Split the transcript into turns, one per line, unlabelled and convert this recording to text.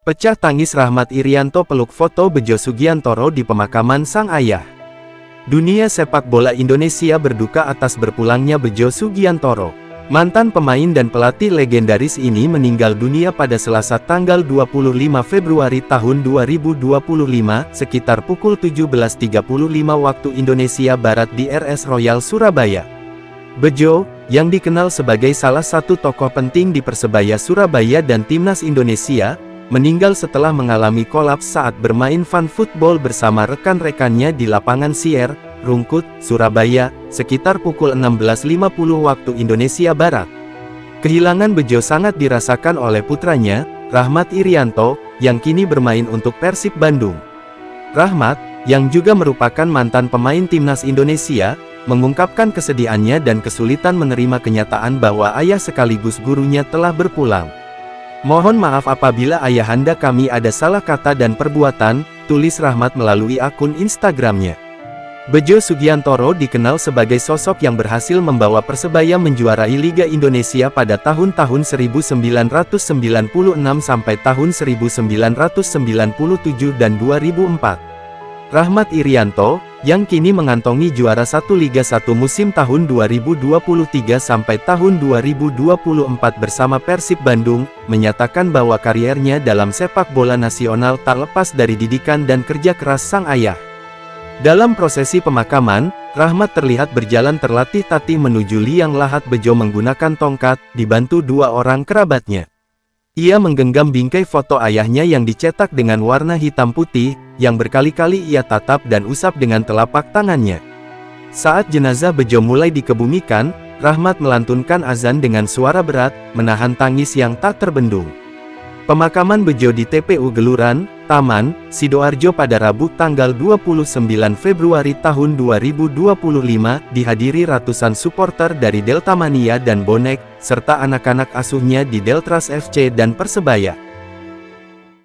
Pecah tangis Rahmat Irianto peluk foto Bejo Sugiantoro di pemakaman sang ayah. Dunia sepak bola Indonesia berduka atas berpulangnya Bejo Sugiantoro. Mantan pemain dan pelatih legendaris ini meninggal dunia pada Selasa tanggal 25 Februari tahun 2025, sekitar pukul 17.35 waktu Indonesia Barat di RS Royal Surabaya. Bejo, yang dikenal sebagai salah satu tokoh penting di Persebaya Surabaya dan Timnas Indonesia, meninggal setelah mengalami kolaps saat bermain fun football bersama rekan-rekannya di lapangan Sier, Rungkut, Surabaya, sekitar pukul 16.50 waktu Indonesia Barat. Kehilangan Bejo sangat dirasakan oleh putranya, Rahmat Irianto, yang kini bermain untuk Persib Bandung. Rahmat, yang juga merupakan mantan pemain Timnas Indonesia, mengungkapkan kesedihannya dan kesulitan menerima kenyataan bahwa ayah sekaligus gurunya telah berpulang. "Mohon maaf apabila ayahanda kami ada salah kata dan perbuatan," tulis Rahmat melalui akun Instagramnya. Bejo Sugiantoro dikenal sebagai sosok yang berhasil membawa Persebaya menjuarai Liga Indonesia pada tahun-tahun 1996 sampai tahun 1997 dan 2004. Rahmat Irianto, yang kini mengantongi juara 1 Liga 1 musim tahun 2023 sampai tahun 2024 bersama Persib Bandung, menyatakan bahwa kariernya dalam sepak bola nasional tak lepas dari didikan dan kerja keras sang ayah. Dalam prosesi pemakaman, Rahmat terlihat berjalan terlatih-tatih menuju liang lahat Bejo menggunakan tongkat, dibantu dua orang kerabatnya. Ia menggenggam bingkai foto ayahnya yang dicetak dengan warna hitam putih, yang berkali-kali ia tatap dan usap dengan telapak tangannya. Saat jenazah Bejo mulai dikebumikan, Rahmat melantunkan azan dengan suara berat, menahan tangis yang tak terbendung. Pemakaman Bejo di TPU Geluran, Taman, Sidoarjo pada Rabu tanggal 29 Februari tahun 2025, dihadiri ratusan supporter dari Delta Mania dan Bonek, serta anak-anak asuhnya di Deltras FC dan Persebaya.